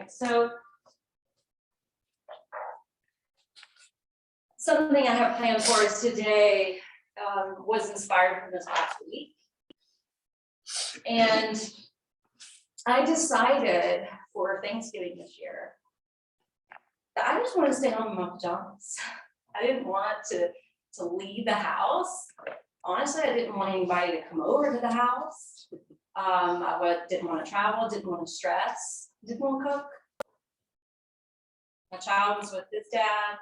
right, so something I have planned for us today was inspired from this last week. And I decided for Thanksgiving this year that I just want to stay home in my pajamas. I didn't want to leave the house. Honestly, I didn't want anybody to come over to the house. Didn't want to travel, didn't want to stress, didn't want to cook. My child was with his dad.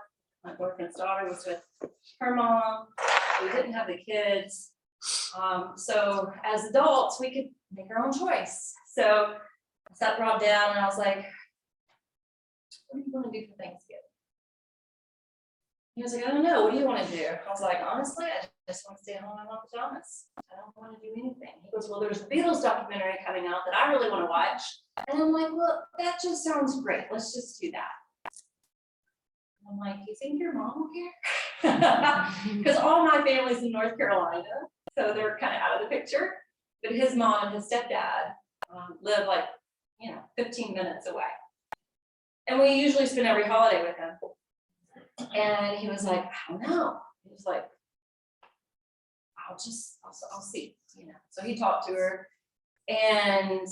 My boyfriend's daughter was with her mom. We didn't have the kids. So as adults, we could make our own choice. So I sat Rob down and I was like, what do you want to do for Thanksgiving? He was like, I don't know. What do you want to do? I was like, honestly, I just want to stay home in my pajamas. I don't want to do anything. He goes, well, there's a Beatles documentary coming out that I really want to watch. And I'm like, well, that just sounds great. Let's just do that. I'm like, you think your mom will care? Because all my family's in North Carolina, so they're kind of out of the picture. But his mom and his stepdad live like, 15 minutes away. And we usually spend every holiday with him. And he was like, I don't know. He was like, I'll see, So he talked to her and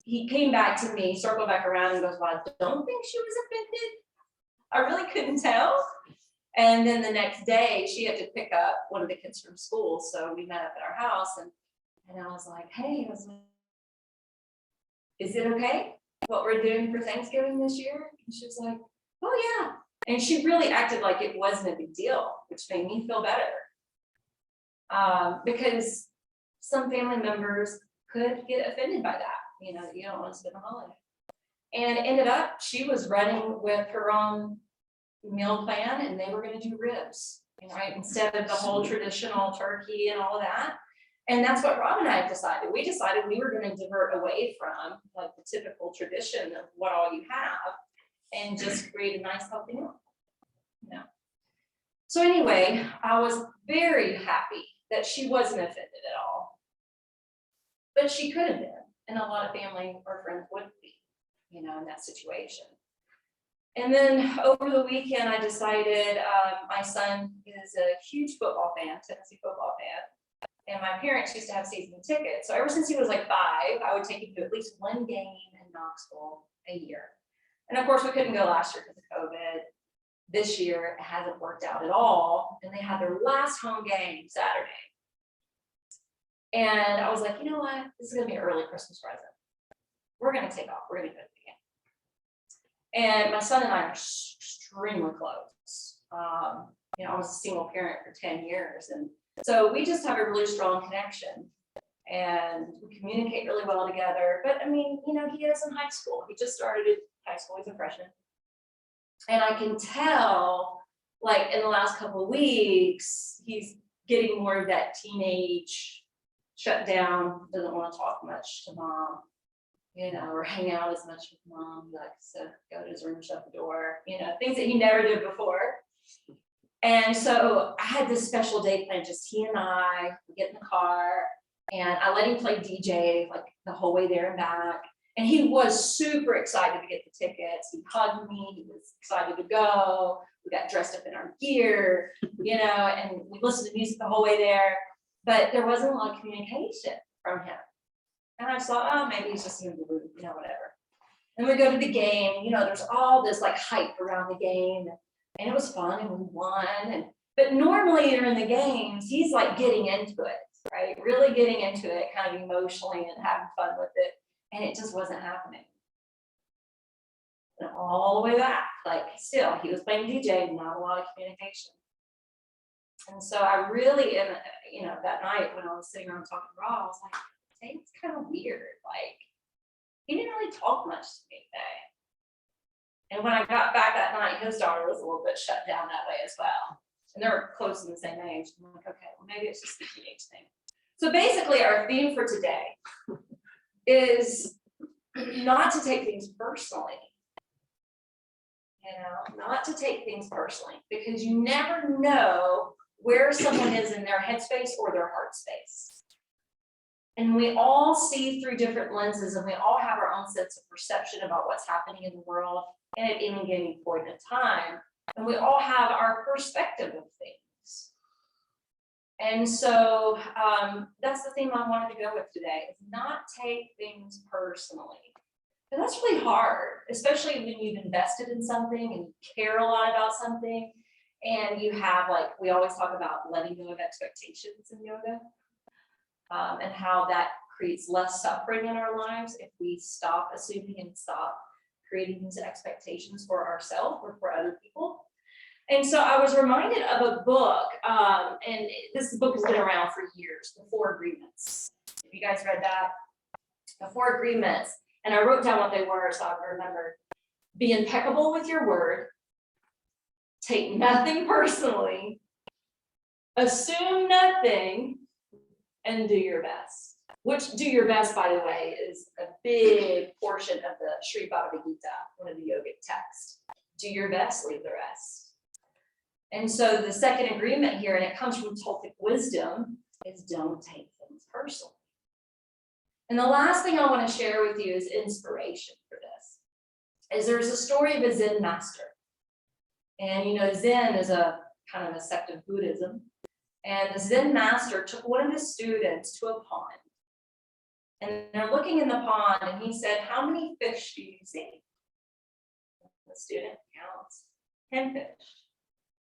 he came back to me, circled back around and goes, well, I don't think she was offended. I really couldn't tell. And then the next day she had to pick up one of the kids from school. So we met up at our house and I was like, hey, is it okay what we're doing for Thanksgiving this year? And she was like, oh yeah. And she really acted like it wasn't a big deal, which made me feel better. Because some family members could get offended by that, you don't want to spend a holiday. And it ended up, she was running with her own meal plan and they were going to do ribs, right? Instead of the whole traditional turkey and all of that. And that's what Rob and I decided. We decided we were going to divert away from like the typical tradition of what all you have and just create a nice healthy meal. So anyway, I was very happy that she wasn't offended at all. But she could have been, and a lot of family or friends would be, in that situation. And then over the weekend, I decided my son is a huge football fan, Tennessee football fan. And my parents used to have season tickets. So ever since he was like 5, I would take him to at least one game in Knoxville a year. And of course, we couldn't go last year because of COVID. This year, it hasn't worked out at all. And they had their last home game Saturday. And I was like, you know what? This is going to be an early Christmas present. We're going to take off. We're going to go to the game. And my son and I are extremely close. I was a single parent for 10 years. And so we just have a really strong connection. And we communicate really well together. But I mean, he is in high school. He just started high school. He's a freshman. And I can tell, like in the last couple of weeks, he's getting more of that teenage shut down, doesn't want to talk much to mom, or hang out as much with mom. He likes to go to his room, shut the door, things that he never did before. And so I had this special day planned, just he and I, we get in the car, and I let him play DJ like the whole way there and back. And he was super excited to get the tickets. He hugged me. He was excited to go. We got dressed up in our gear, and we listened to music the whole way there. But there wasn't a lot of communication from him. And I just thought, oh, maybe he's just in the mood, whatever. And we go to the game. There's all this like hype around the game. And it was fun and we won. But normally during the games, he's like getting into it, right? Really getting into it kind of emotionally and having fun with it. And it just wasn't happening. And all the way back, like still, he was playing DJ, not a lot of communication. And so I really, that night when I was sitting around talking to Rob, I was like, hey, it's kind of weird. Like, he didn't really talk much to me today. And when I got back that night, his daughter was a little bit shut down that way as well. And they're close in the same age. I'm like, okay, well, maybe it's just the teenage thing. So basically, our theme for today is not to take things personally. Not to take things personally, because you never know where someone is in their headspace or their heart space. And we all see through different lenses, and we all have our own sense of perception about what's happening in the world and at any given point in time. And we all have our perspective of things. And so that's the theme I wanted to go with today, is not take things personally. And that's really hard, especially when you've invested in something and you care a lot about something. And you have, like, we always talk about letting go of expectations in yoga, and how that creates less suffering in our lives if we stop assuming and stop creating these expectations for ourselves or for other people. And so I was reminded of a book, and this book has been around for years, The Four Agreements. Have you guys read that? The Four Agreements. And I wrote down what they were so I remember. Be impeccable with your word. Take nothing personally. Assume nothing. And do your best. Which, do your best, by the way, is a big portion of the Sri Bhagavad Gita, one of the yogic texts. Do your best, leave the rest. And so the second agreement here, and it comes from Toltec wisdom, is don't take things personally. And the last thing I want to share with you is inspiration for this. Is there's a story of a Zen master. And you know, Zen is a kind of a sect of Buddhism. And the Zen master took one of his students to a pond. And they're looking in the pond, and he said, how many fish do you see? The student counts 10 fish.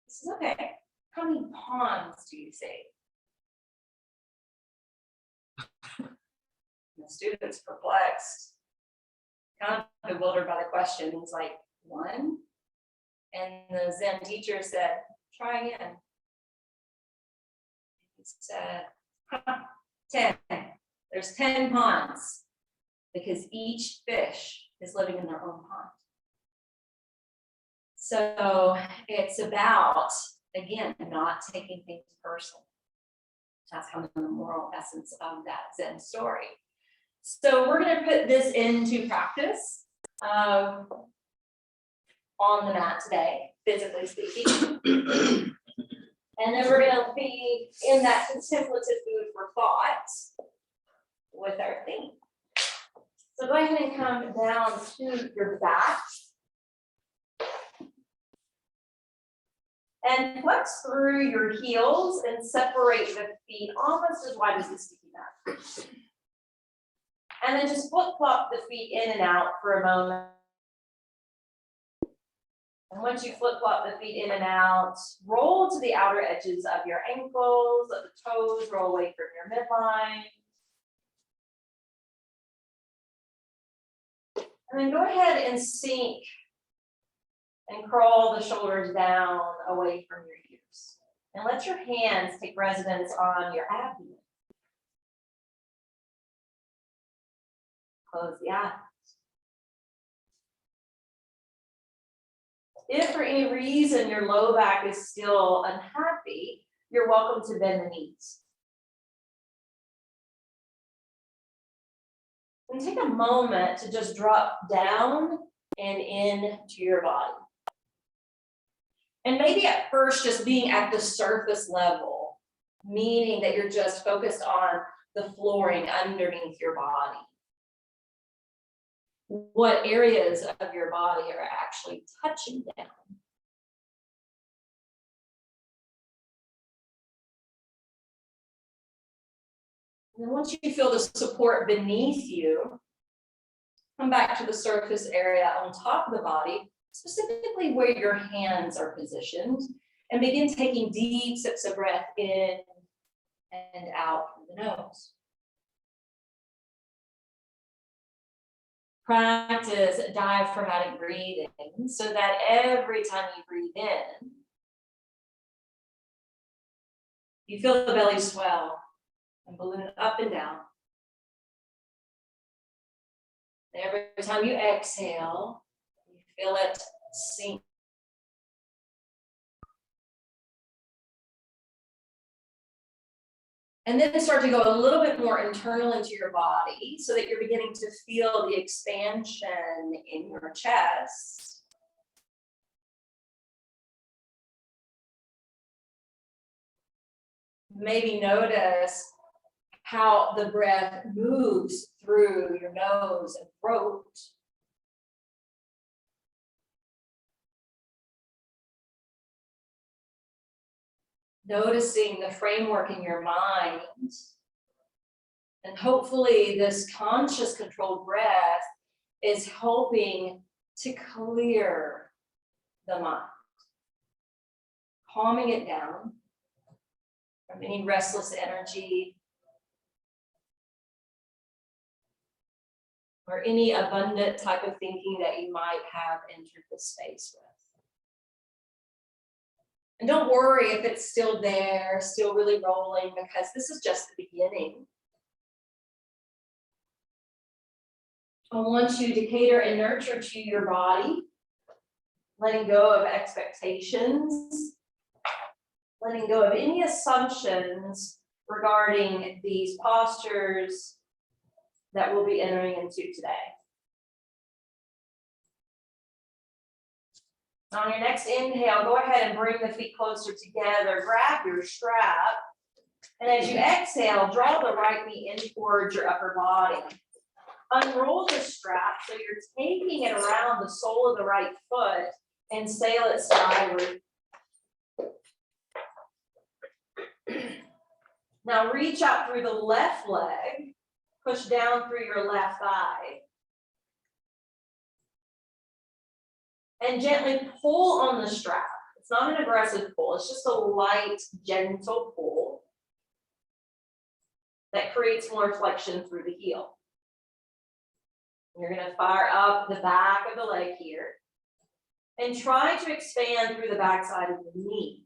He says, okay, how many ponds do you see? The student's perplexed, kind of bewildered by the question. He's like, one? And the Zen teacher said, try again. He said, 10. There's 10 ponds because each fish is living in their own pond. So it's about, again, not taking things personally. That's kind of the moral essence of that Zen story. So we're going to put this into practice on the mat today, physically speaking. And then we're going to be in that contemplative food for thought with our theme. So go ahead and come down to your back. And flex through your heels and separate the feet almost as wide as the sticky mat. And then just flip-flop the feet in and out for a moment. And once you flip-flop the feet in and out, roll to the outer edges of your ankles, let the toes roll away from your midline. And then go ahead and sink and curl the shoulders down away from your ears. And let your hands take residence on your abdomen. Close the eyes. If for any reason your low back is still unhappy, you're welcome to bend the knees. And take a moment to just drop down and into your body. And maybe at first just being at the surface level, meaning that you're just focused on the flooring underneath your body. What areas of your body are actually touching down? And then once you feel the support beneath you, come back to the surface area on top of the body, specifically where your hands are positioned, and begin taking deep sips of breath in and out through the nose. Practice diaphragmatic breathing so that every time you breathe in, you feel the belly swell and balloon up and down. Every time you exhale, you feel it sink. And then start to go a little bit more internal into your body so that you're beginning to feel the expansion in your chest. Maybe notice how the breath moves through your nose and throat. Noticing the framework in your mind. And hopefully this conscious controlled breath is helping to clear the mind, calming it down from any restless energy or any abundant type of thinking that you might have entered the space with. And don't worry if it's still there, still really rolling, because this is just the beginning. I want you to cater and nurture to your body, letting go of expectations, letting go of any assumptions regarding these postures that we'll be entering into today. On your next inhale, go ahead and bring the feet closer together, grab your strap, and as you exhale, draw the right knee in towards your upper body. Unroll the strap so you're taking it around the sole of the right foot and sail it skyward. Now reach out through the left leg, push down through your left thigh, and gently pull on the strap. It's not an aggressive pull, it's just a light, gentle pull that creates more flexion through the heel. You're going to fire up the back of the leg here and try to expand through the backside of the knee.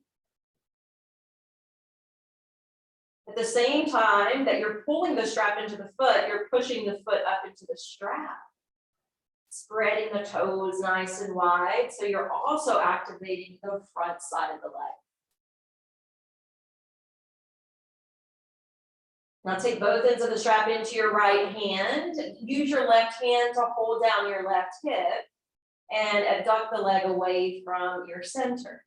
At the same time that you're pulling the strap into the foot, you're pushing the foot up into the strap, spreading the toes nice and wide, so you're also activating the front side of the leg. Now take both ends of the strap into your right hand. Use your left hand to hold down your left hip and abduct the leg away from your center.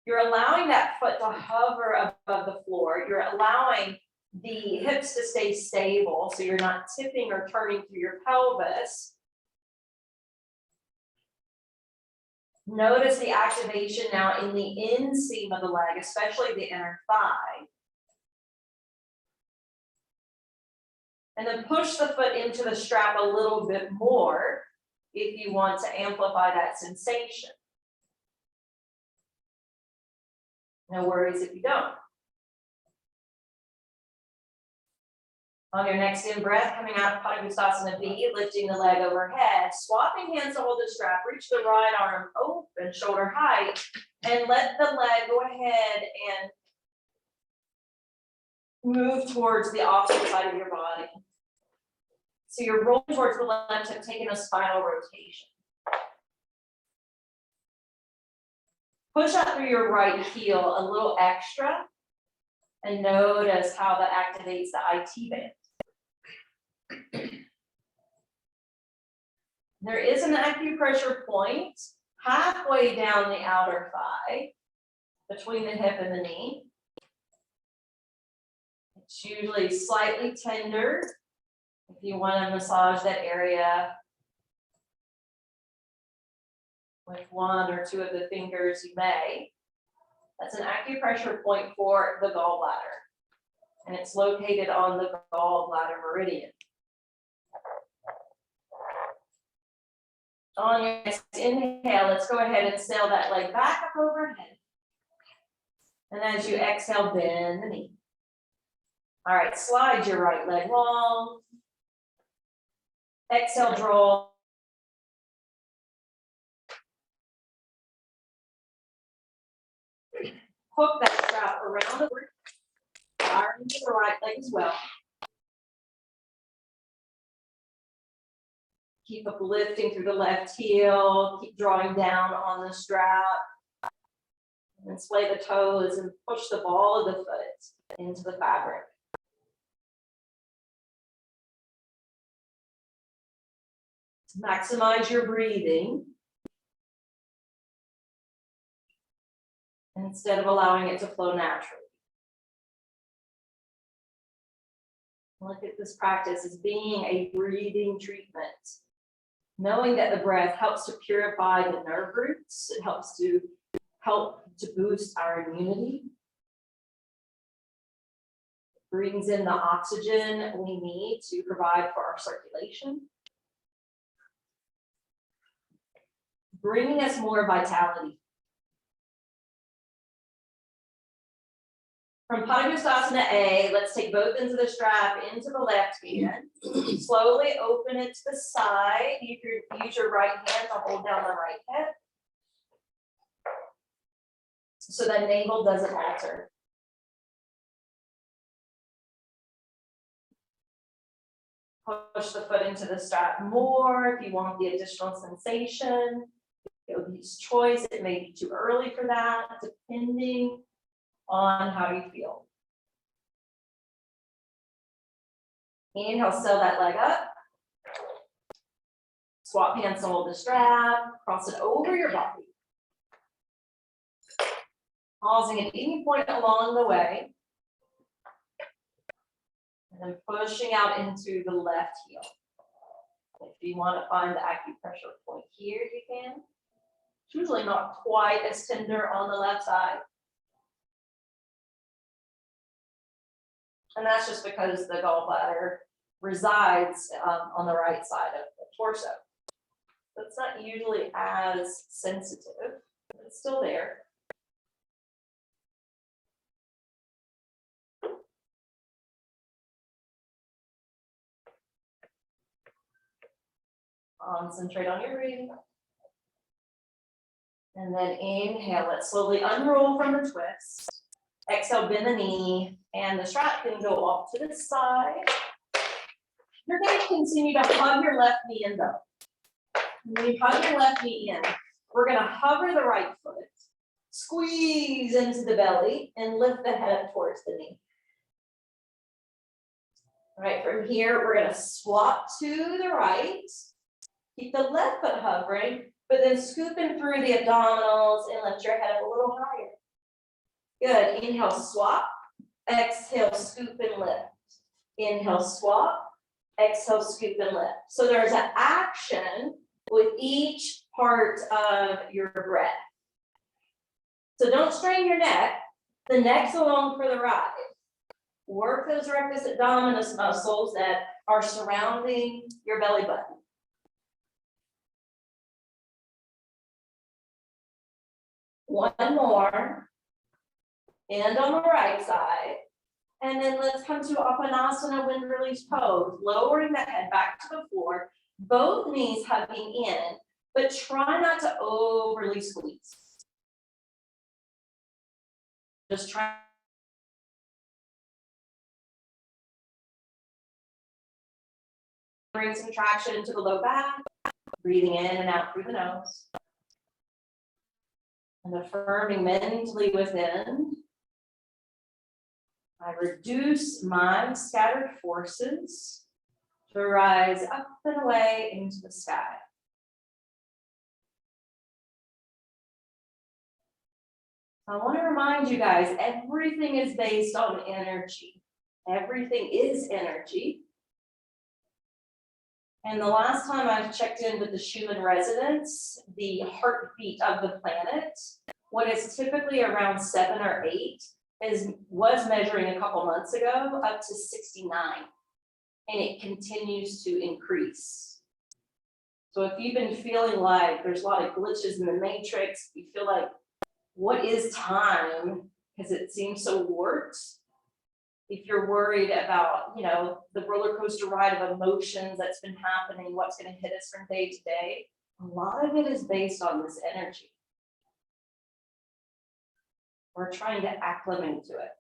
You're allowing that foot to hover above the floor. You're allowing the hips to stay stable so you're not tipping or turning through your pelvis. Notice the activation now in the inseam of the leg, especially the inner thigh. And then push the foot into the strap a little bit more if you want to amplify that sensation. No worries if you don't. On your next in breath, coming out of Uttanasana B, lifting the leg overhead, swapping hands to hold the strap, reach the right arm open, shoulder height, and let the leg go ahead and move towards the opposite side of your body. So you're rolling towards the left hip, taking a spinal rotation. Push up through your right heel a little extra and notice how that activates the IT band. There is an acupressure point halfway down the outer thigh between the hip and the knee. It's usually slightly tender. If you want to massage that area with one or two of the fingers, you may. That's an acupressure point for the gallbladder, and it's located on the gallbladder meridian. On your next inhale, let's go ahead and sail that leg back up overhead. And as you exhale, bend the knee. All right, slide your right leg long. Exhale, draw. Hook that strap around the board, fire into the right leg as well. Keep uplifting through the left heel, keep drawing down on the strap. And then splay the toes and push the ball of the foot into the fabric. To maximize your breathing, instead of allowing it to flow naturally. Look at this practice as being a breathing treatment. Knowing that the breath helps to purify the nerve roots, it helps to boost our immunity. It brings in the oxygen we need to provide for our circulation. Bringing us more vitality. From Uttanasana A, let's take both ends of the strap into the left hand. Slowly open it to the side. You can use your right hand to hold down the right hip, so that navel doesn't alter. Push the foot into the strap more if you want the additional sensation. Yogi's choice, it may be too early for that, depending on how you feel. Inhale, seal that leg up. Swap hands to hold the strap, cross it over your body. Pausing at any point along the way. And then pushing out into the left heel. If you want to find the acupressure point here, you can. It's usually not quite as tender on the left side. And that's just because the gallbladder resides on the right side of the torso. So it's not usually as sensitive, but it's still there. Concentrate on your breathing. And then inhale, let's slowly unroll from the twist. Exhale, bend the knee, and the strap can go off to the side. You're going to continue to hug your left knee in though. When you hug your left knee in, we're going to hover the right foot, squeeze into the belly, and lift the head up towards the knee. All right, from here, we're going to swap to the right. Keep the left foot hovering, but then scooping through the abdominals and lift your head up a little higher. Good. Inhale, swap. Exhale, scoop and lift. Inhale, swap. Exhale, scoop and lift. So there's an action with each part of your breath. So don't strain your neck. The neck's along for the ride. Work those rectus abdominis muscles that are surrounding your belly button. One more. And on the right side. And then let's come to Aquanasana, wind release pose, lowering the head back to the floor, both knees hugging in, but try not to overly squeeze. Just try. Bring some traction into the low back, breathing in and out through the nose. And affirming mentally within. I reduce my scattered forces to rise up and away into the sky. I want to remind you guys, everything is based on energy. Everything is energy. And the last time I checked in with the Schumann resonance, the heartbeat of the planet, what is typically around 7 or 8, was measuring a couple months ago up to 69, and it continues to increase. So if you've been feeling like there's a lot of glitches in the matrix, you feel like, what is time? Because it seems so warped. If you're worried about, the roller coaster ride of emotions that's been happening, what's going to hit us from day to day, a lot of it is based on this energy. We're trying to acclimate to it.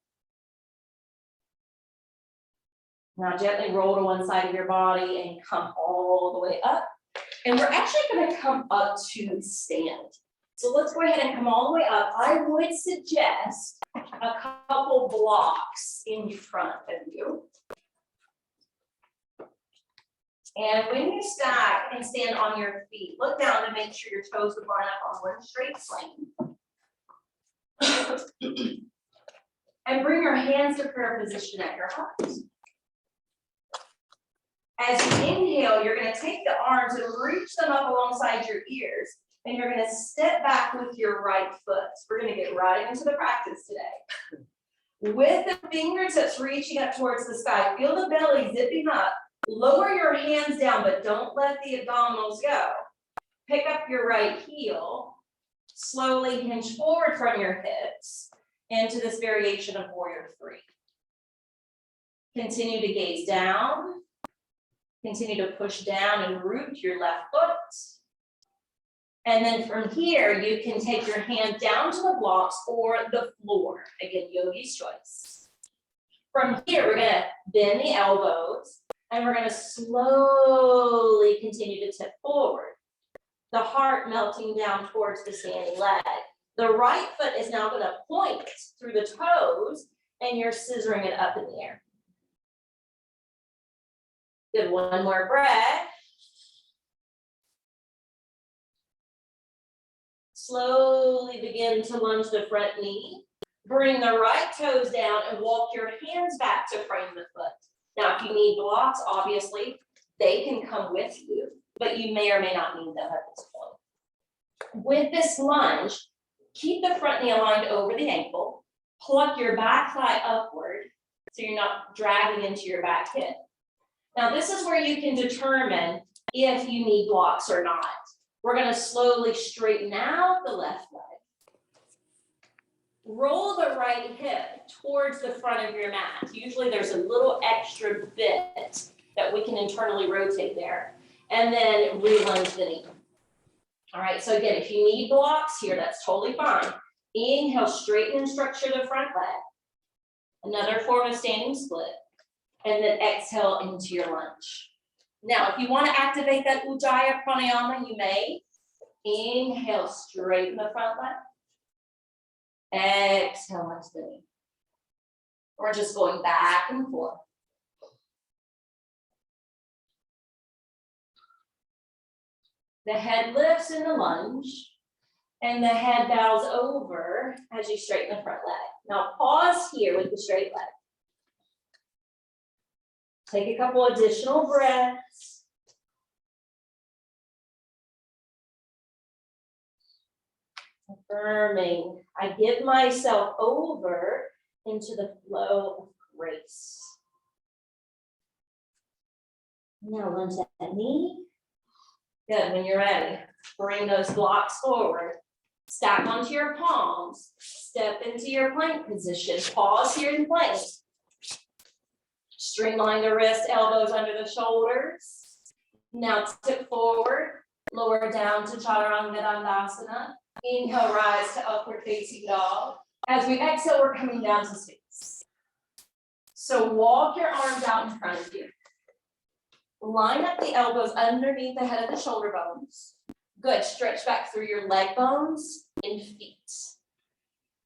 Now gently roll to one side of your body and come all the way up. And we're actually going to come up to stand. So let's go ahead and come all the way up. I would suggest a couple blocks in front of you. And when you stack and stand on your feet, look down to make sure your toes would line up on one straight plane. And bring your hands to prayer position at your heart. As you inhale, you're going to take the arms and reach them up alongside your ears, and you're going to step back with your right foot. We're going to get right into the practice today. With the fingertips reaching up towards the sky, feel the belly zipping up. Lower your hands down, but don't let the abdominals go. Pick up your right heel. Slowly hinge forward from your hips into this variation of Warrior 3. Continue to gaze down. Continue to push down and root your left foot. And then from here, you can take your hand down to the blocks or the floor. Again, yogi's choice. From here, we're going to bend the elbows, and we're going to slowly continue to tip forward. The heart melting down towards the standing leg. The right foot is now going to point through the toes, and you're scissoring it up in the air. Good, one more breath. Slowly begin to lunge the front knee. Bring the right toes down and walk your hands back to frame the foot. Now, if you need blocks, obviously, they can come with you, but you may or may not need them at this point. With this lunge, keep the front knee aligned over the ankle. Pluck your back thigh upward so you're not dragging into your back hip. Now, this is where you can determine if you need blocks or not. We're going to slowly straighten out the left leg. Roll the right hip towards the front of your mat. Usually there's a little extra bit that we can internally rotate there. And then re-lunge the knee. All right, so again, if you need blocks here, that's totally fine. Inhale, straighten and structure the front leg. Another form of standing split. And then exhale into your lunge. Now, if you want to activate that Ujjayi pranayama, you may. Inhale, straighten the front leg. Exhale, lunge the knee. We're just going back and forth. The head lifts in the lunge, and the head bows over as you straighten the front leg. Now, pause here with the straight leg. Take a couple additional breaths. Affirming, I give myself over into the flow of grace. Now lunge that knee. Good, when you're ready, bring those blocks forward. Stack onto your palms. Step into your plank position. Pause here in plank. Streamline the wrists, elbows under the shoulders. Now tip forward, lower down to Chaturanga Dandasana. Inhale, rise to upward facing dog. As we exhale, we're coming down to Sphinx. So walk your arms out in front of you. Line up the elbows underneath the head of the shoulder bones. Good, stretch back through your leg bones and feet.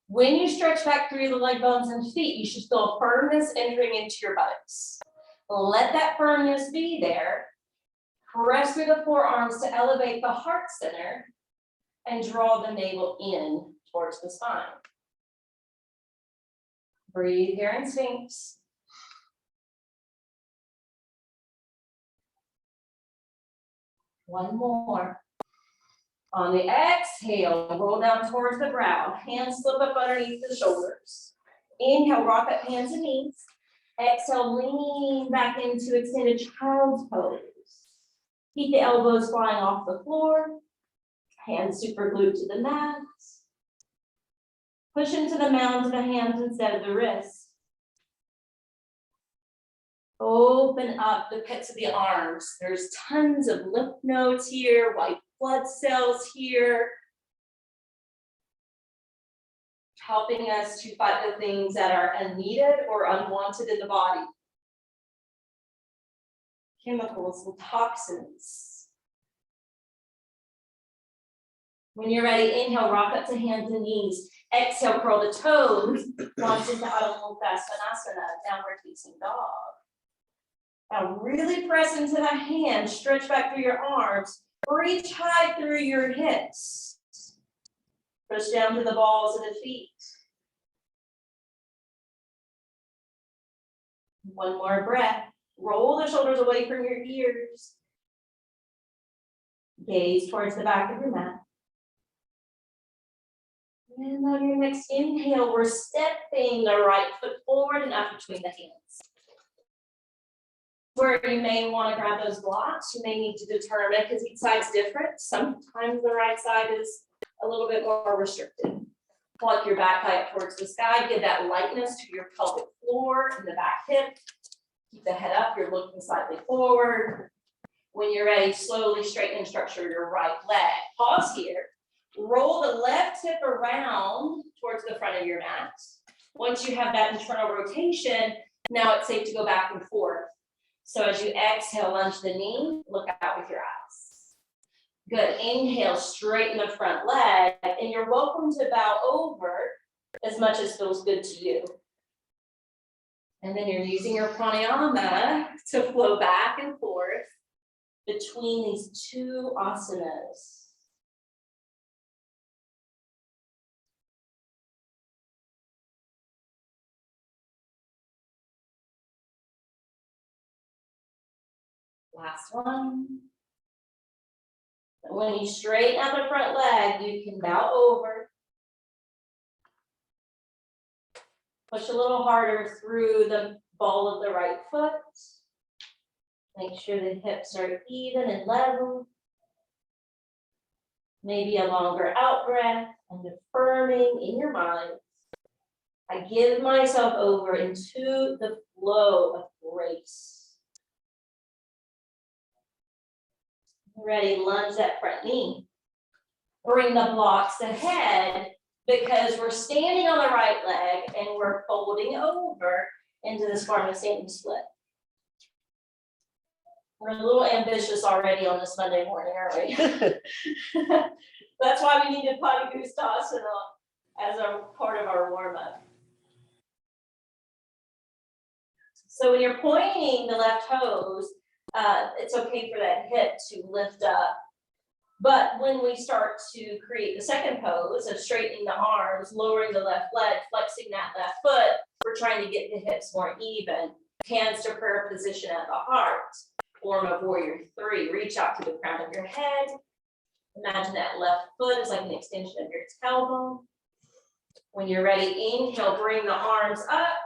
When you stretch back through the leg bones and feet, you should feel firmness entering into your buttocks. Let that firmness be there. Press through the forearms to elevate the heart center and draw the navel in towards the spine. Breathe here in Sphinx. One more. On the exhale, roll down towards the brow. Hands slip up underneath the shoulders. Inhale, rock up hands and knees. Exhale, lean back into extended child's pose. Keep the elbows flying off the floor. Hands super glued to the mat. Push into the mounds of the hands instead of the wrists. Open up the pits of the arms. There's tons of lymph nodes here, white blood cells here, helping us to fight the things that are unneeded or unwanted in the body. Chemicals and toxins. When you're ready, inhale, rock up to hands and knees. Exhale, curl the toes, launch into Uttanasana, downward facing dog. Now really press into the hands, stretch back through your arms, reach high through your hips. Push down to the balls of the feet. One more breath. Roll the shoulders away from your ears. Gaze towards the back of your mat. And on your next inhale, we're stepping the right foot forward and up between the hands. Where you may want to grab those blocks, you may need to determine, because each side's different. Sometimes the right side is a little bit more restricted. Pluck your back thigh up towards the sky, give that lightness to your pelvic floor and the back hip. Keep the head up, you're looking slightly forward. When you're ready, slowly straighten and structure your right leg. Pause here. Roll the left hip around towards the front of your mat. Once you have that internal rotation, now it's safe to go back and forth. So as you exhale, lunge the knee, look out with your eyes. Good, inhale, straighten the front leg, and you're welcome to bow over as much as feels good to you. And then you're using your pranayama to flow back and forth between these two asanas. Last one. When you straighten out the front leg, you can bow over. Push a little harder through the ball of the right foot. Make sure the hips are even and level. Maybe a longer out breath and affirming in your mind. I give myself over into the flow of grace. Ready, lunge that front knee. Bring the blocks ahead because we're standing on the right leg and we're folding over into this form of standing split. We're a little ambitious already on this Monday morning, aren't we? That's why we needed Uttanasana as a part of our warm-up. So when you're pointing the left toes, it's okay for that hip to lift up. But when we start to create the second pose of straightening the arms, lowering the left leg, flexing that left foot, we're trying to get the hips more even. Hands to prayer position at the heart. Form of warrior 3. Reach out to the crown of your head. Imagine that left foot is like an extension of your tailbone. When you're ready, inhale, bring the arms up.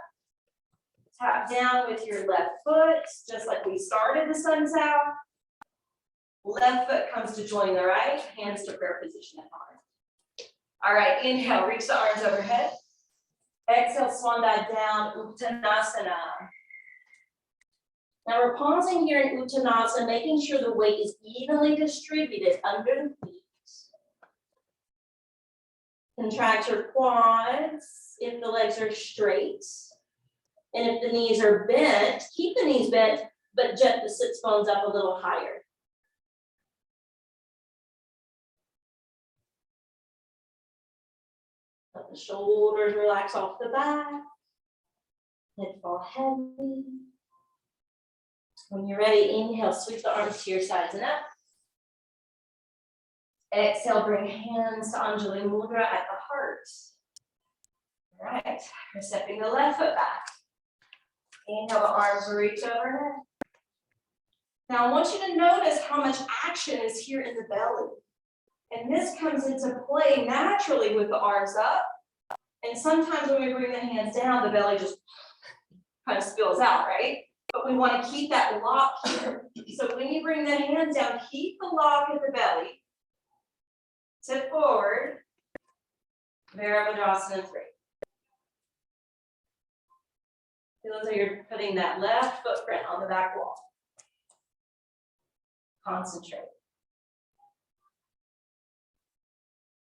Tap down with your left foot, just like we started the sun's out. Left foot comes to join the right, hands to prayer position at heart. All right, inhale, reach the arms overhead. Exhale, swan dive down, Uttanasana. Now we're pausing here in Uttanasana, making sure the weight is evenly distributed under the feet. Contract your quads if the legs are straight. And if the knees are bent, keep the knees bent, but jet the sits bones up a little higher. Let the shoulders relax off the back. Head fall heavy. When you're ready, inhale, sweep the arms to your sides and up. Exhale, bring hands to Anjali Mudra at the heart. All right, we're stepping the left foot back. Inhale, the arms reach overhead. Now I want you to notice how much action is here in the belly. And this comes into play naturally with the arms up. And sometimes when we bring the hands down, the belly just kind of spills out, right? But we want to keep that lock here. So when you bring the hands down, keep the lock at the belly. Sit forward. Virabhadrasana 3. Feel as though you're putting that left footprint on the back wall. Concentrate.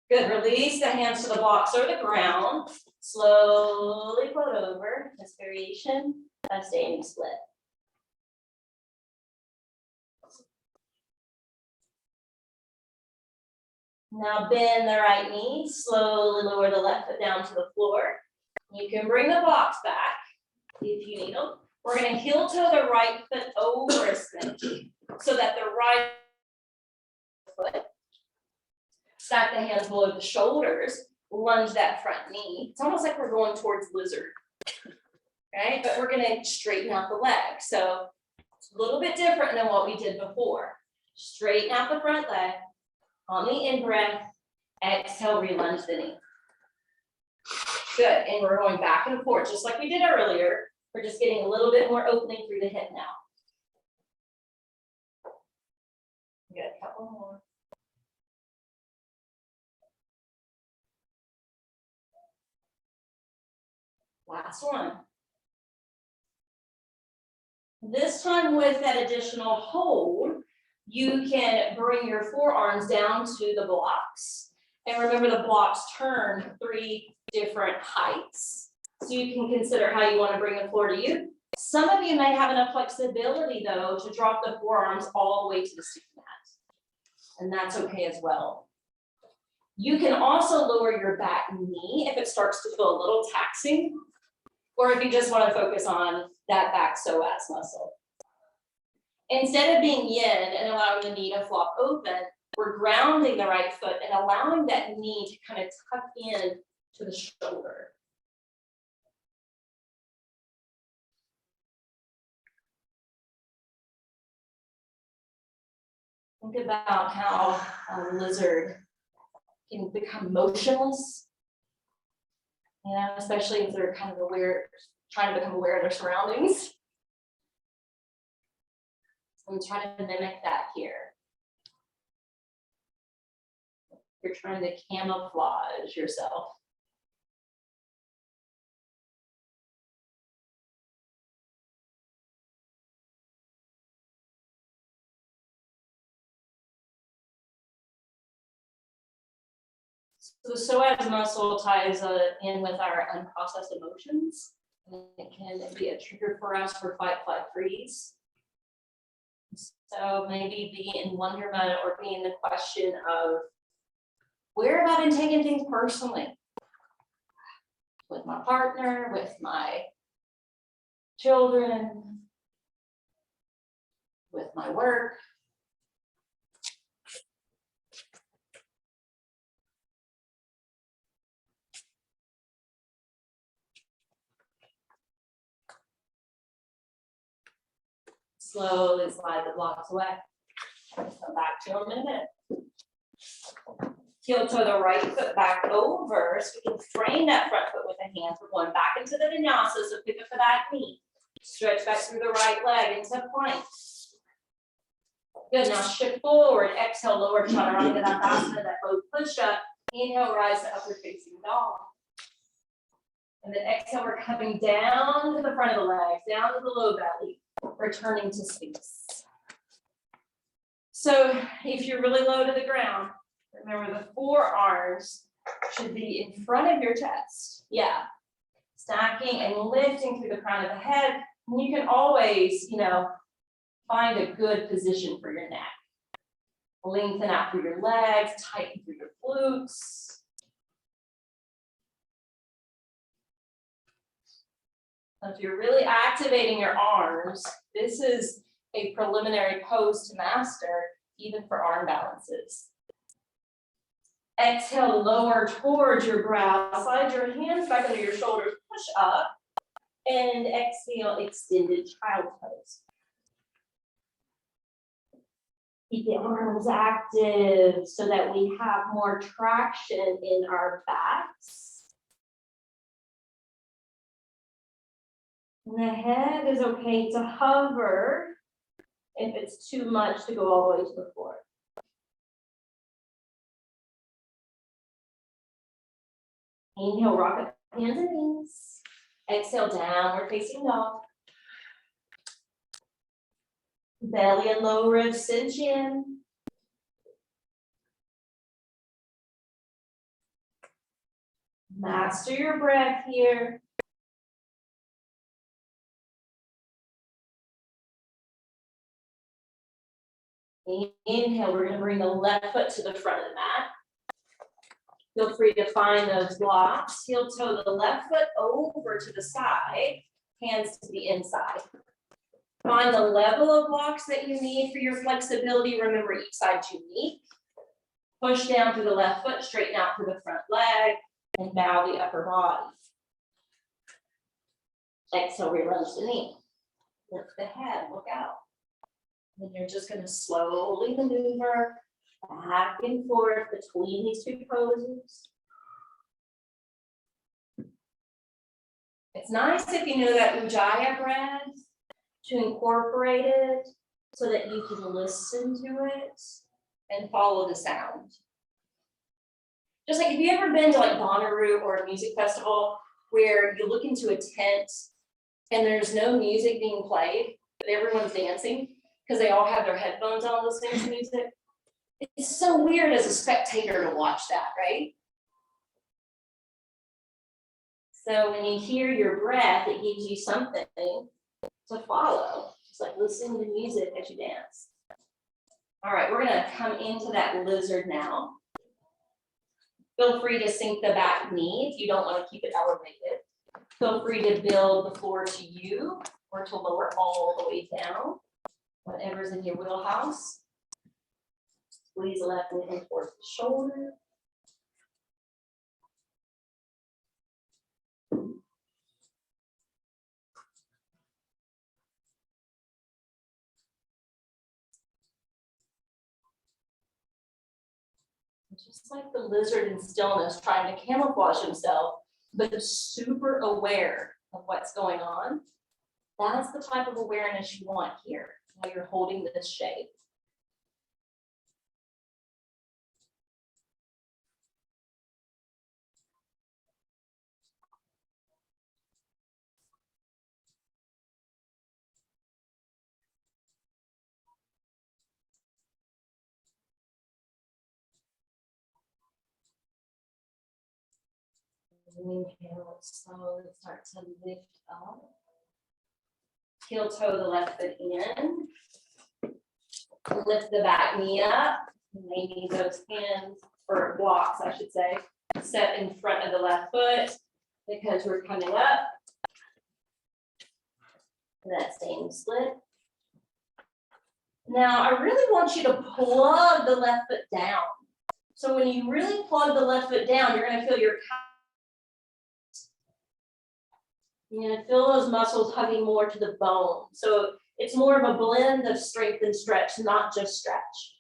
Good, release the hands to the blocks or the ground. Slowly float over, this variation of standing split. Now bend the right knee, slowly lower the left foot down to the floor. You can bring the blocks back if you need them. We're going to heel toe the right foot over a smidge so that the right foot, stack the hands below the shoulders, lunge that front knee. It's almost like we're going towards lizard, right? But we're going to straighten out the leg. So It's a little bit different than what we did before. Straighten out the front leg. On the in-breath, exhale, relunge the knee. Good, and we're going back and forth, just like we did earlier. We're just getting a little bit more opening through the hip now. Good, a couple more. Last one. This time with that additional hold, you can bring your forearms down to the blocks. And remember, the blocks turn 3 different heights. So you can consider how you want to bring the floor to you. Some of you may have enough flexibility, though, to drop the forearms all the way to the seat mat. And that's okay as well. You can also lower your back knee if it starts to feel a little taxing, or if you just want to focus on that back psoas muscle. Instead of being yin and allowing the knee to flop open, we're grounding the right foot and allowing that knee to kind of tuck in to the shoulder. Think about how a lizard can become motionless, you know, especially if they're kind of aware, trying to become aware of their surroundings. I'm trying to mimic that here. You're trying to camouflage yourself. So the psoas muscle ties in with our unprocessed emotions. And it can be a trigger for us for fight, flight, freeze. So maybe be in wonderment or be in the question of where have I been taking things personally? With my partner, with my children, with my work. Slowly slide the blocks away. Come back to them in a minute. Heel toe the right foot back over so we can frame that front foot with the hands. We're going back into the vinyasa, so pick up the back knee. Stretch back through the right leg into plank. Good, now shift forward. Exhale, lower chaturanga, that boat push up. Inhale, rise to upward facing dog. And then exhale, we're coming down to the front of the legs, down to the low belly. Returning to space. So if you're really low to the ground, remember the forearms should be in front of your chest. Yeah. Stacking and lifting through the crown of the head. And you can always, find a good position for your neck. Lengthen out through your legs, tighten through your glutes. If you're really activating your arms, this is a preliminary pose to master, even for arm balances. Exhale, lower towards your brow. Slide your hands back under your shoulders, push up. And exhale, extended child's pose. Keep the arms active so that we have more traction in our backs. And the head is okay to hover if it's too much to go all the way to the floor. Inhale, rock up hands and knees. Exhale, downward facing dog. Belly and low ribs cinch in. Master your breath here. Inhale, we're going to bring the left foot to the front of the mat. Feel free to find those blocks. Heel toe the left foot over to the side, hands to the inside. Find the level of blocks that you need for your flexibility. Remember, each side's unique. Push down through the left foot, straighten out through the front leg, and bow the upper body. Exhale, relunge the knee. Lift the head, look out. And you're just going to slowly maneuver back and forth between these two poses. It's nice if you know that Ujjayi breath to incorporate it so that you can listen to it and follow the sound. Just like, have you ever been to like Bonnaroo or a music festival where you look into a tent and there's no music being played, but everyone's dancing because they all have their headphones on listening to music? It's so weird as a spectator to watch that, right? So when you hear your breath, it gives you something to follow. Just like listening to music as you dance. All right, we're gonna come into that lizard now. Feel free to sink the back knee if you don't want to keep it elevated. Feel free to build the floor to you or to lower all the way down, whatever's in your wheelhouse. Squeeze the left knee in towards the shoulder. Just like the lizard in stillness, trying to camouflage himself, but super aware of what's going on. That's the type of awareness you want here while you're holding this shape. Inhale, slowly start to lift up. Heel toe the left foot in. Lift the back knee up. Maybe those hands, or blocks, I should say, set in front of the left foot because we're coming up. That same split. Now, I really want you to plug the left foot down. So when you really plug the left foot down, you're going to feel your You're going to feel those muscles hugging more to the bone. So it's more of a blend of strength and stretch, not just stretch.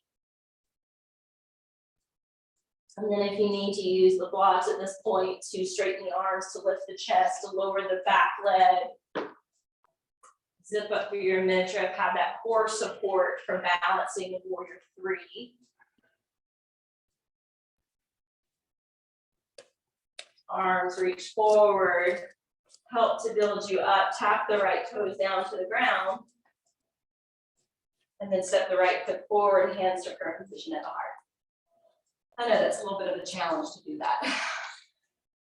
And then if you need to use the blocks at this point to straighten the arms, to lift the chest, to lower the back leg, zip up through your midriff, have that core support for balancing in warrior 3. Arms reach forward. Help to build you up, tap the right toes down to the ground, and then step the right foot forward, hands to current position at the heart. I know that's a little bit of a challenge to do that.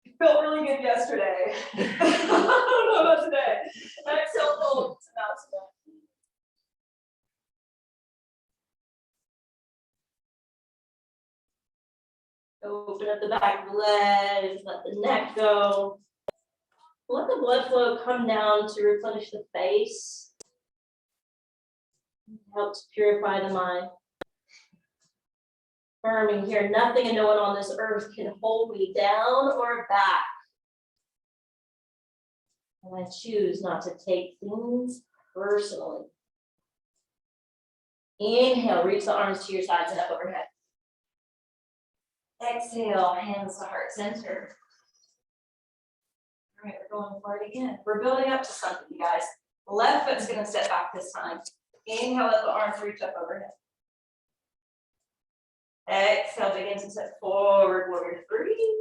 It felt really good yesterday. I don't know about today. Exhale, fold, open up the back of the legs, let the neck go. Let the blood flow come down to replenish the face. Helps purify the mind. Affirming here, nothing and no one on this earth can hold me down or back. And I choose not to take things personally. Inhale, reach the arms to your sides and up overhead. Exhale, hands to heart center. All right, we're going for it again. We're building up to something, you guys. The left foot's going to step back this time. Inhale, let the arms reach up overhead. Exhale, begin to step forward, warrior 3.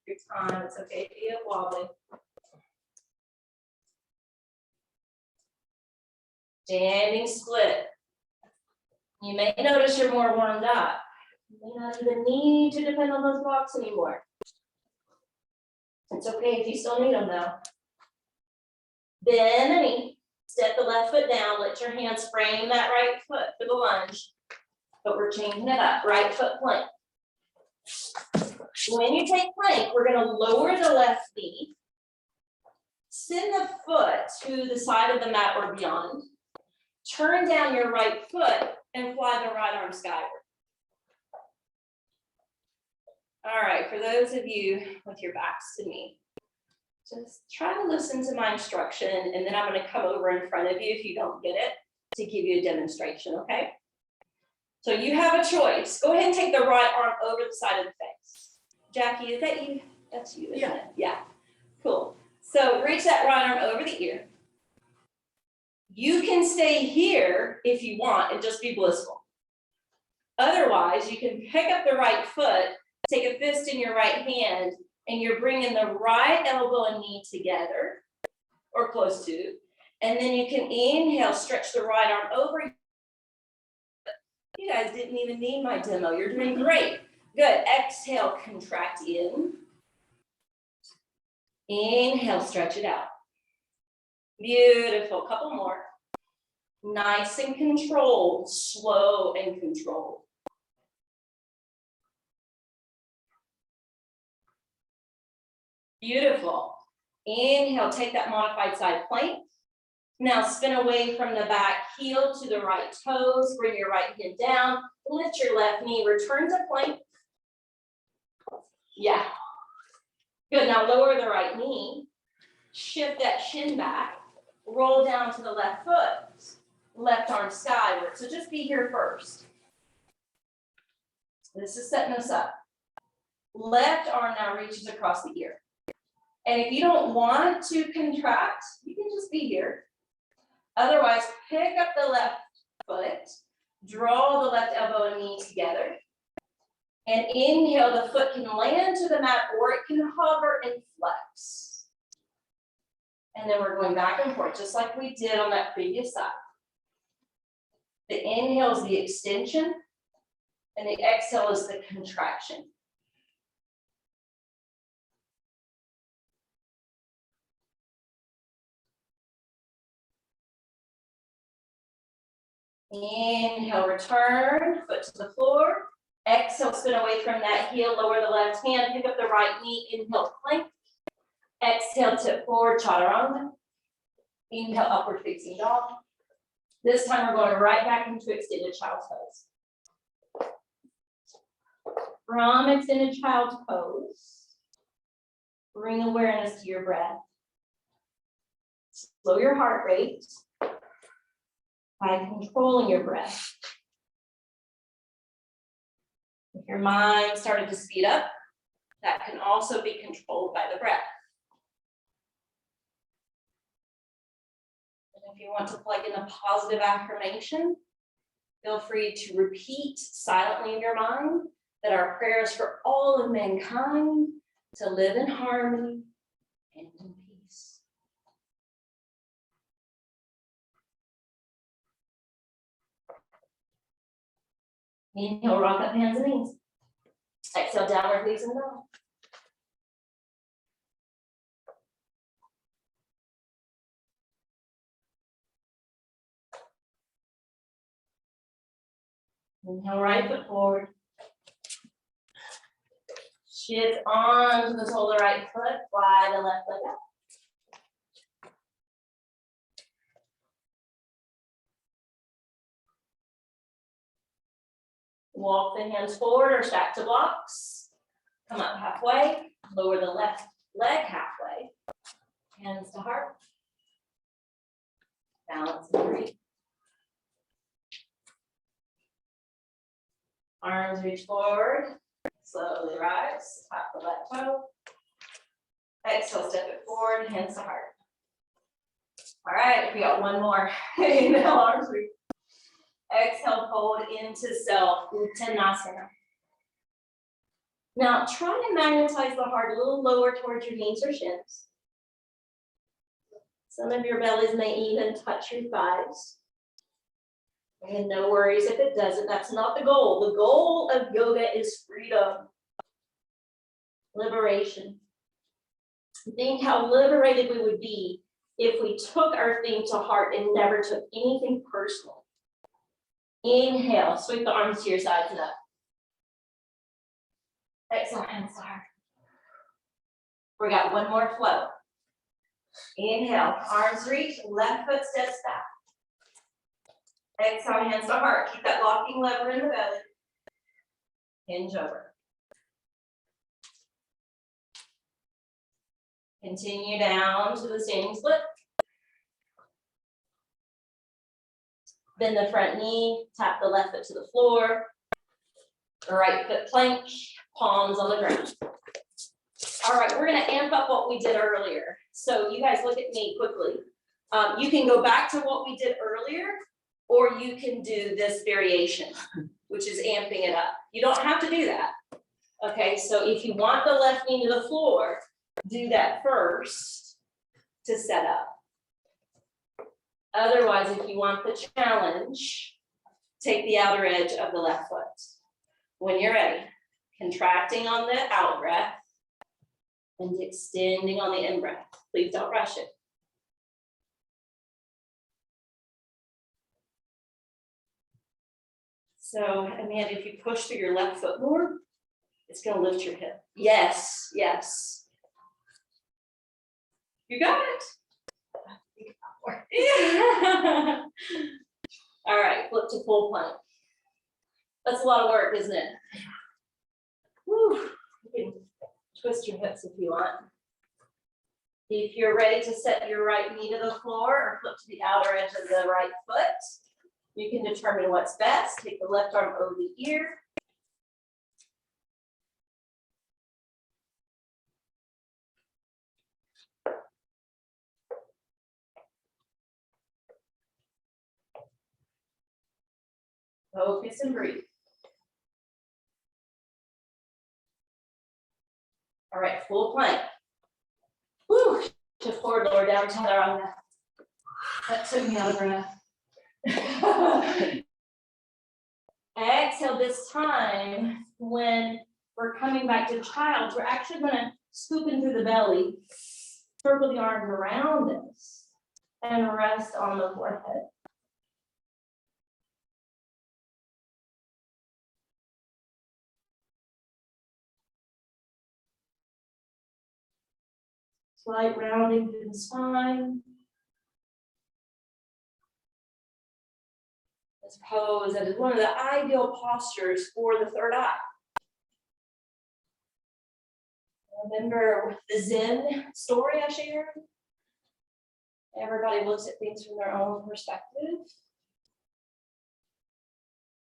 Your time, it's okay to be wobbly. Standing split. You may notice you're more warmed up. You may not even need to depend on those blocks anymore. It's okay if you still need them though. Bend the knee, step the left foot down, let your hands frame that right foot for the lunge. But we're changing it up, right foot plank. When you take plank, we're gonna lower the left knee, send the foot to the side of the mat or beyond, turn down your right foot and fly the right arm skyward. All right, for those of you with your backs to me, Just try to listen to my instruction, and then I'm going to come over in front of you if you don't get it to give you a demonstration, okay? So you have a choice. Go ahead and take the right arm over the side of the face. Jackie, is that you? That's you, isn't it? Yeah. Cool. So reach that right arm over the ear. You can stay here if you want and just be blissful. Otherwise, you can pick up the right foot, take a fist in your right hand, and you're bringing the right elbow and knee together, or close to, and then you can inhale, stretch the right arm over. You guys didn't even need my demo. You're doing great. Good. Exhale, contract in. Inhale, stretch it out. Beautiful. Couple more. Nice and controlled. Slow and controlled. Beautiful. Inhale, take that modified side plank. Now spin away from the back heel to the right toes. Bring your right hand down. Lift your left knee. Return to plank. Yeah. Good. Now lower the right knee. Shift that shin back. Roll down to the left foot. Left arm skyward. So just be here first. This is setting us up. Left arm now reaches across the ear. And if you don't want to contract, you can just be here. Otherwise, pick up the left foot, draw the left elbow and knee together, and inhale, the foot can land to the mat or it can hover and flex. And then we're going back and forth, just like we did on that previous side. The inhale is the extension, and the exhale is the contraction. Inhale, return, foot to the floor. Exhale, spin away from that heel, lower the left hand, pick up the right knee, inhale, plank. Exhale, tip forward, chaturanga. Inhale, upward facing dog. This time we're going right back into extended child's pose. From extended child's pose, bring awareness to your breath. Slow your heart rate by controlling your breath. If your mind started to speed up, that can also be controlled by the breath. And if you want to plug in a positive affirmation, feel free to repeat silently in your mind that our prayers for all of mankind to live in harmony and in peace. Inhale, rock up hands and knees. Exhale, downward facing dog. Inhale, right foot forward. Shift onto the sole of the right foot, fly the left leg out. Walk the hands forward or stack to blocks. Come up halfway, lower the left leg halfway. Hands to heart. Balance and breathe. Arms reach forward. Slowly rise, tap the left toe. Exhale, step it forward, hands to heart. All right, we got one more. Inhale, arms reach. Exhale, fold into self, Uttanasana. Now try to magnetize the heart a little lower towards your knees or shins. Some of your bellies may even touch your thighs. And no worries if it doesn't, that's not the goal. The goal of yoga is freedom, liberation. Think how liberated we would be if we took our thing to heart and never took anything personal. Inhale, sweep the arms to your sides and up. Exhale, hands to heart. We got one more flow. Inhale, arms reach, left foot steps back. Exhale, hands to heart. Keep that locking lever in the belly. Hinge over. Continue down to the standing split. Bend the front knee, tap the left foot to the floor. Right foot plank, palms on the ground. All right, we're gonna amp up what we did earlier. So you guys look at me quickly. You can go back to what we did earlier, or you can do this variation, which is amping it up. You don't have to do that. Okay, so if you want the left knee to the floor, do that first to set up. Otherwise, if you want the challenge, take the outer edge of the left foot. When you're ready, contracting on the out breath and extending on the in breath. Please don't rush it. So, Amanda, if you push through your left foot more, it's going to lift your hip. Yes, yes. You got it. Yeah. All right, flip to full plank. That's a lot of work, isn't it? Whew. You can twist your hips if you want. If you're ready to set your right knee to the floor or flip to the outer edge of the right foot, you can determine what's best. Take the left arm over the ear. Focus and breathe. All right, full plank. Woo! Shift forward, lower down, tether on that. That took me out of breath. Exhale this time. When we're coming back to child's, we're actually going to scoop into the belly, circle the arms around us, and rest on the forehead. Slight rounding through the spine. This pose that is one of the ideal postures for the third eye. Remember the Zen story I shared? Everybody looks at things from their own perspective.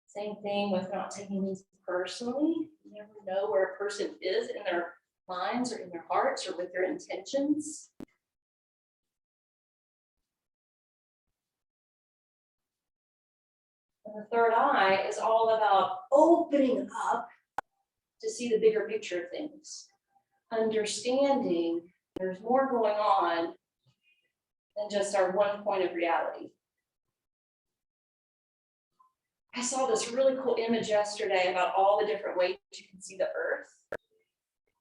Same thing with not taking things personally. You never know where a person is in their minds or in their hearts or with their intentions. And the third eye is all about opening up to see the bigger picture of things. Understanding there's more going on than just our one point of reality. I saw this really cool image yesterday about all the different ways you can see the earth,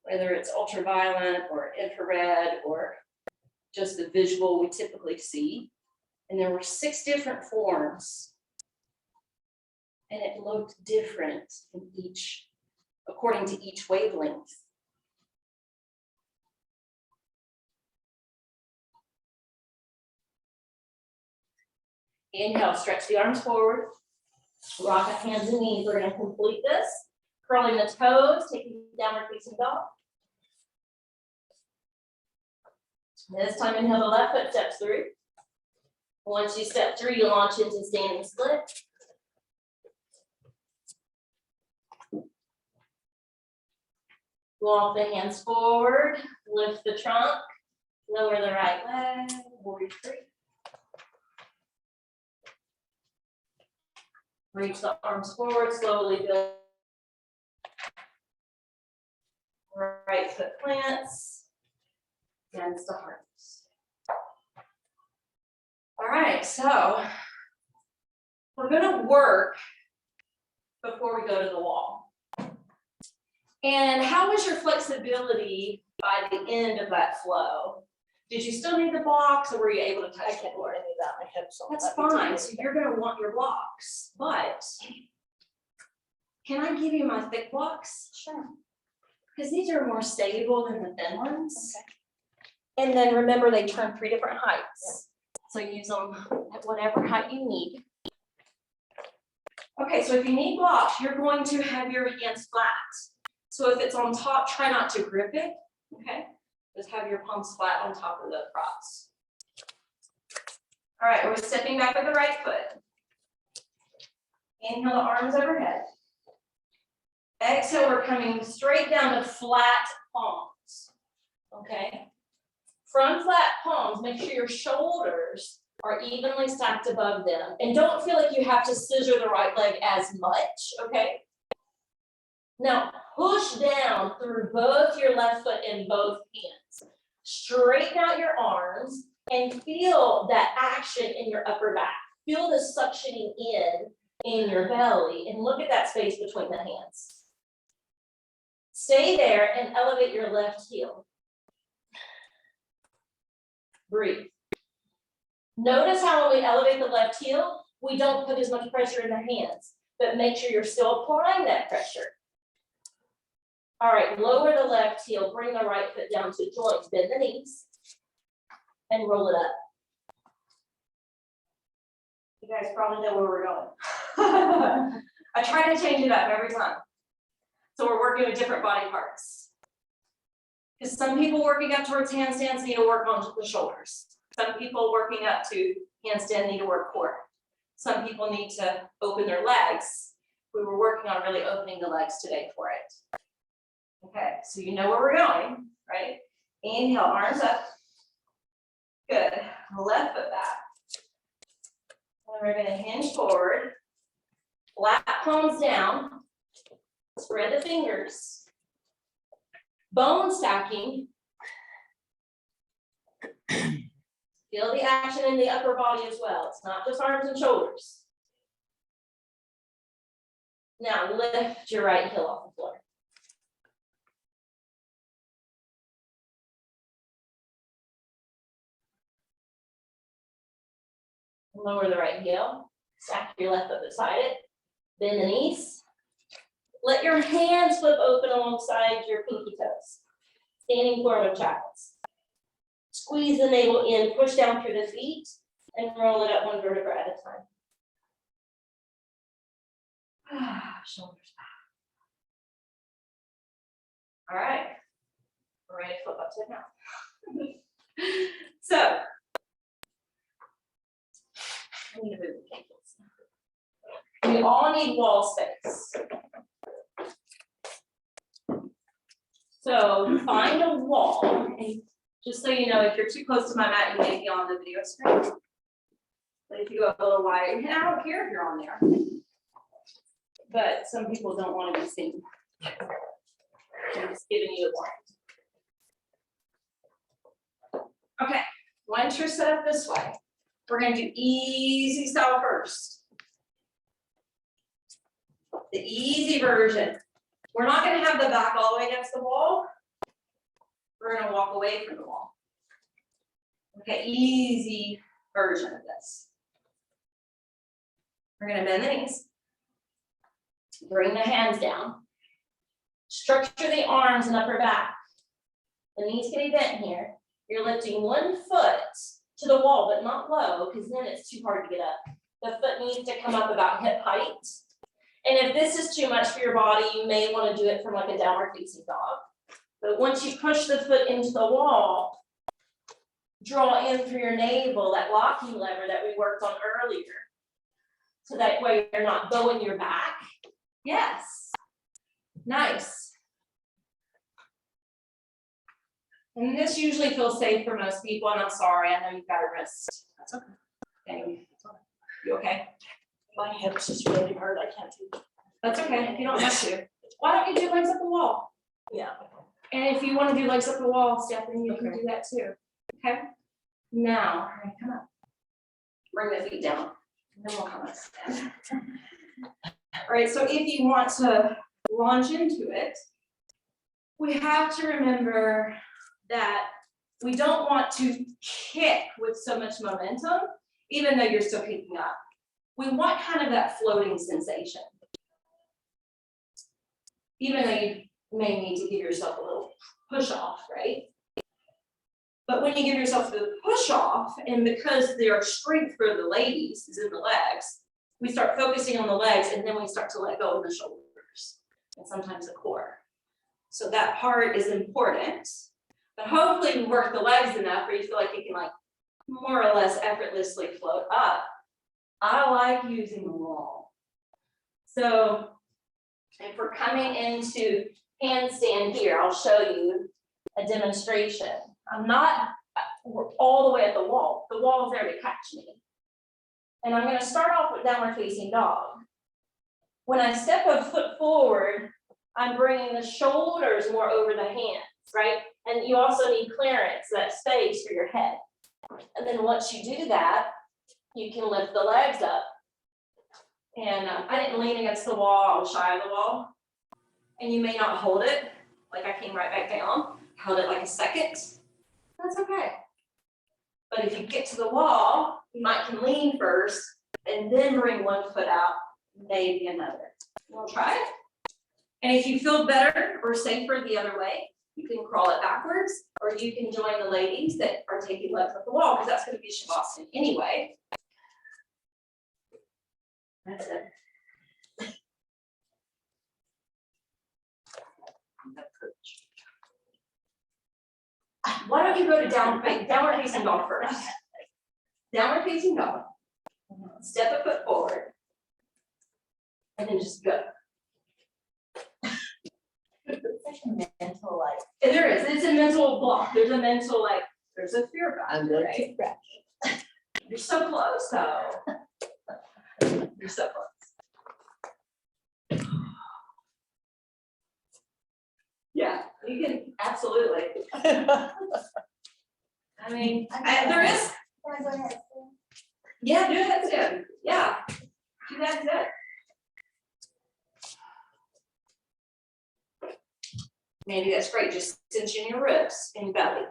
whether it's ultraviolet or infrared or just the visual we typically see. And there were 6 different forms. And it looked different in each, according to each wavelength. Inhale, stretch the arms forward. Rock the hands and knees. We're going to complete this. Curling the toes, taking downward facing dog. This time, inhale, the left foot steps through. Once you step through, you launch into standing split. Walk the hands forward, lift the trunk, lower the right leg, warrior 3. Reach the arms forward, slowly build. Right foot plants against the hearts. All right, so we're going to work before we go to the wall. And how was your flexibility by the end of that flow? Did you still need the blocks, or were you able to touch the floor? Any of that, my hips. That's fine. So you're going to want your blocks, but can I give you my thick blocks? Sure. Because these are more stable than the thin ones. Okay. And then remember, they turn 3 different heights. So use them at whatever height you need. Okay, so if you need blocks, you're going to have your hands flat. So if it's on top, try not to grip it, okay? Just have your palms flat on top of the props. All right, we're stepping back with the right foot. Inhale the arms overhead. Exhale, we're coming straight down to flat palms. Okay? From flat palms, make sure your shoulders are evenly stacked above them. And don't feel like you have to scissor the right leg as much, okay? Now, push down through both your left foot and both hands. Straighten out your arms and feel that action in your upper back. Feel the suctioning in your belly and look at that space between the hands. Stay there and elevate your left heel. Breathe. Notice how when we elevate the left heel, we don't put as much pressure in the hands, but make sure you're still applying that pressure. All right, lower the left heel, bring the right foot down to joints, bend the knees, and roll it up. You guys probably know where we're going. I try to change it up every time. So we're working with different body parts. Because some people working up towards handstands need to work on the shoulders. Some people working up to handstand need to work core. Some people need to open their legs. We were working on really opening the legs today for it. Okay, so you know where we're going, right? Inhale, arms up. Good. Left foot back. And we're going to hinge forward. Flat palms down. Spread the fingers. Bone stacking. Feel the action in the upper body as well. It's not just arms and shoulders. Now lift your right heel off the floor. Lower the right heel. Stack your left foot beside it. Bend the knees. Let your hands flip open alongside your pinky toes. Standing form of child's. Squeeze the navel in, push down through the feet, and roll it up one vertebra at a time. Shoulders back. All right. We're ready to flip up to the mouth. So, I need to move the cables. We all need wall space. So find a wall, and just so you know, if you're too close to my mat, you may be on the video screen. But if you go a little wide, and I don't care if you're on there, but some people don't want to be seen. I'm just giving you a warning. Okay, once you're set up this way, we're going to do easy style first. The easy version. We're not going to have the back all the way against the wall. We're going to walk away from the wall. Okay, easy version of this. We're going to bend the knees. Bring the hands down. Structure the arms and upper back. The knees can be bent here. You're lifting one foot to the wall, but not low, because then it's too hard to get up. The foot needs to come up about hip height. And if this is too much for your body, you may want to do it from like a downward facing dog. But once you push the foot into the wall, draw in through your navel, that locking lever that we worked on earlier. So that way you're not bowing your back. Yes. Nice. And this usually feels safe for most people, and I'm sorry, I know you've got a wrist. That's okay. Okay. You okay? My hips is really hard. I can't do. That's okay. You don't have to. Why don't you do legs up the wall? Yeah. And if you want to do legs up the wall, Stephanie, you can do that too. Okay. Now, all right, come up. Bring the feet down. And then we'll come up. All right. So if you want to launch into it, we have to remember that we don't want to kick with so much momentum, even though you're still kicking up. We want kind of that floating sensation. Even though you may need to give yourself a little push off, right? But when you give yourself the push off, and because their strength for the ladies is in the legs, we start focusing on the legs, and then we start to let go of the shoulders and sometimes the core. So that part is important. But hopefully you work the legs enough where you feel like you can like more or less effortlessly float up. I like using the wall. So if we're coming into handstand here, I'll show you a demonstration. I'm not all the way at the wall. The wall is there to catch me. And I'm going to start off with downward facing dog. When I step a foot forward, I'm bringing the shoulders more over the hands, right? And you also need clearance, that space for your head. And then once you do that, you can lift the legs up. And I didn't lean against the wall, I was shy of the wall. And you may not hold it, like I came right back down, held it like a second. That's okay. But if you get to the wall, you might can lean first and then bring one foot out, maybe another. You want to try it? And if you feel better or safer the other way, you can crawl it backwards, or you can join the ladies that are taking legs up the wall, because that's going to be Shavasana anyway. That's it. Why don't you go to downward facing dog first? Downward facing dog. Step a foot forward. And then just go. It's like a mental like. And there is. It's a mental block. There's a mental like. There's a fear factor. I'm going right? to fresh. You're so close, though. You're so close. Yeah, you can absolutely. I mean, there is. Can I go ahead? Yeah, do that too. Yeah, do that too. Maybe that's great. Just cinching your ribs and belly.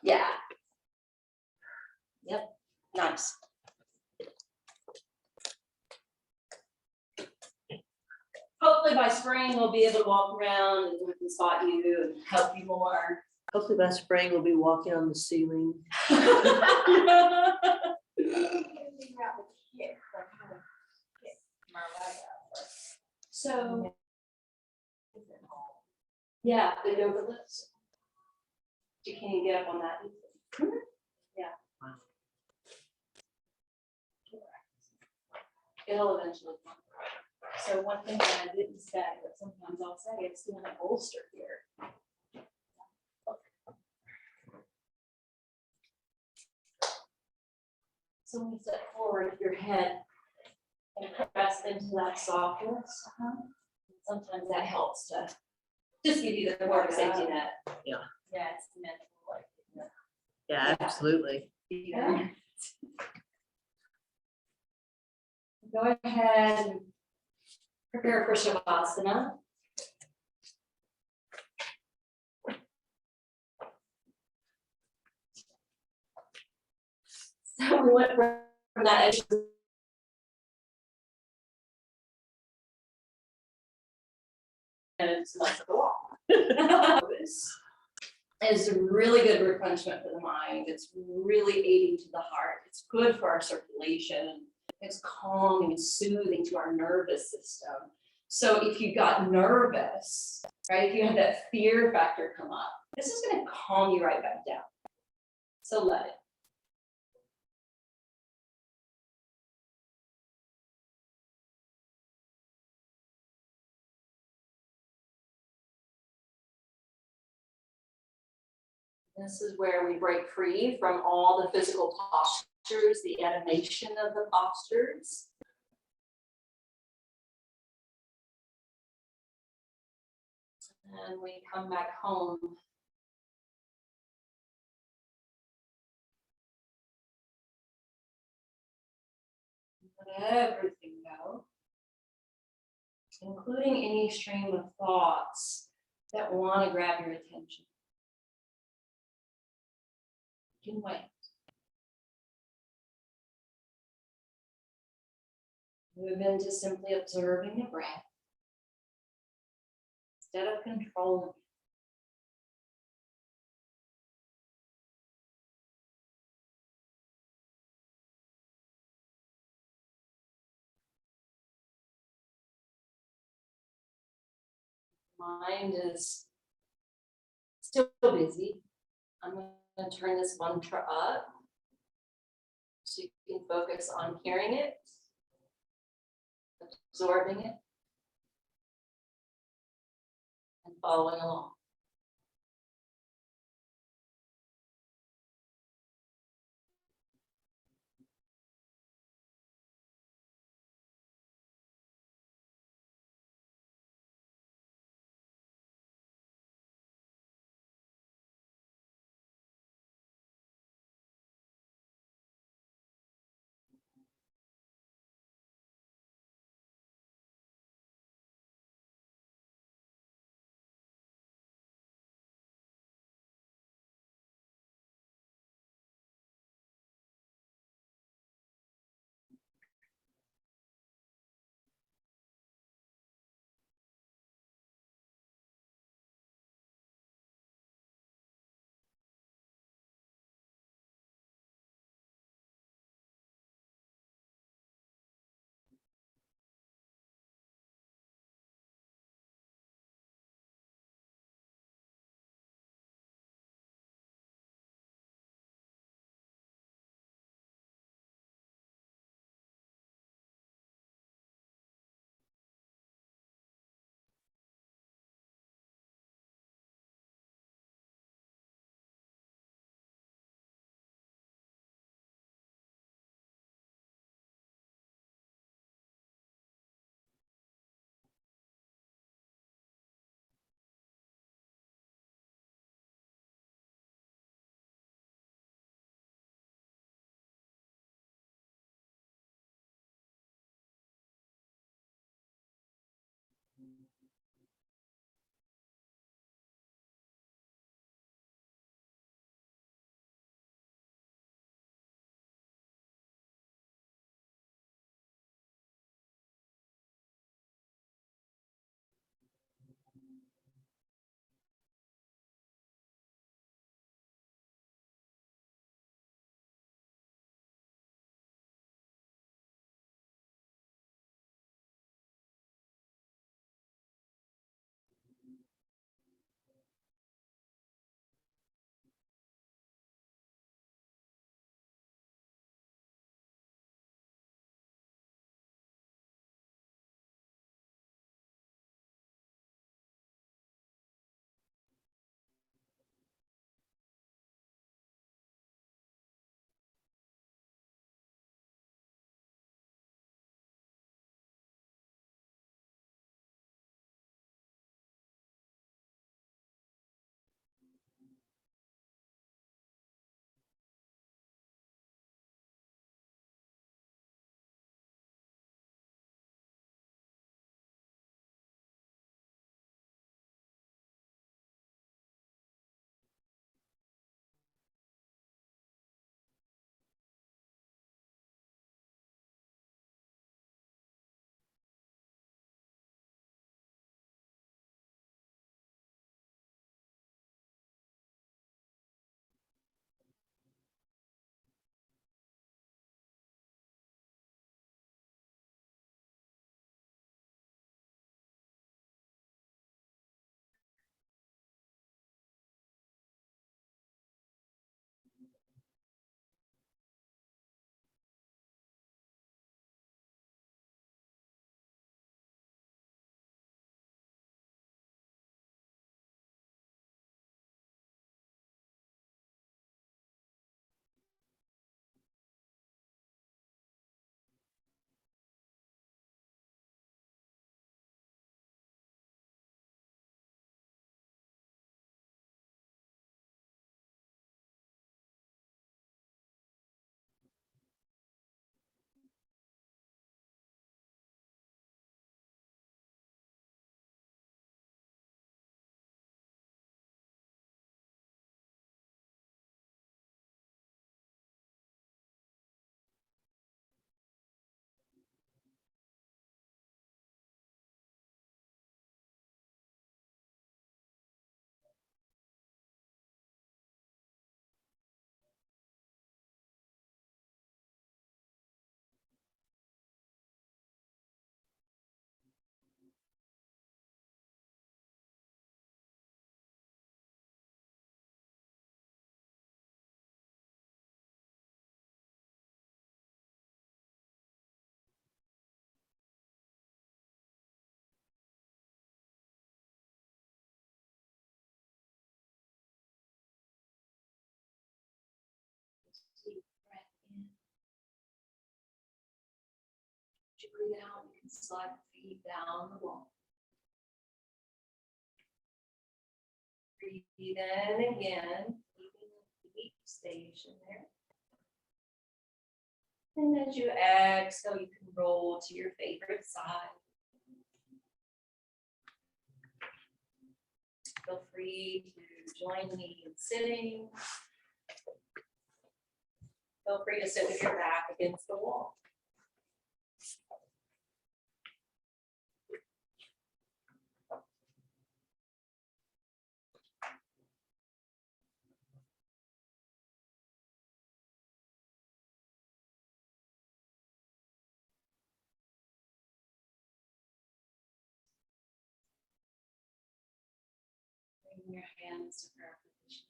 Yeah. Yep. Nice. Hopefully by spring we'll be able to walk around and we can spot you and help you more. Hopefully by spring we'll be walking on the ceiling. So, yeah, the yoga lifts. You can't get up on that. Yeah. It'll eventually come. So one thing that I didn't say, but sometimes I'll say, it's doing a bolster here. So when you step forward, your head and press into that softness. Sometimes that helps to just give you the more of a safety net. Yeah. Yeah, it's mental, like. Yeah, absolutely. Yeah. Go ahead and prepare for Shavasana. So we went from that edge and it's like the wall. Is a really good replenishment for the mind. It's really aiding to the heart. It's good for our circulation. It's calming and soothing to our nervous system. So if you got nervous, right, if you had that fear factor come up, this is going to calm you right back down. So let it. This is where we break free from all the physical postures, the animation of the postures. And we come back home. Let everything go, including any stream of thoughts that want to grab your attention. You can wait. Move into simply observing the breath instead of controlling it. mind is still busy. I'm gonna turn this mantra up. So you can focus on hearing it, absorbing it, and following along. breathe out, you can slide the feet down the wall. Breathe in again, keeping the deep station there. And as you exhale, you can roll to your favorite side. Feel free to join me in sitting. Feel free to sit with your back against the wall. Bring your hands to prayer position.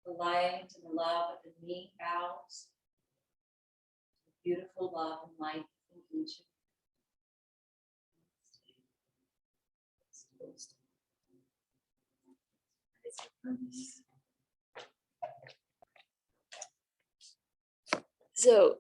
The light and the love of the knee bows. Beautiful love and light in each of you. So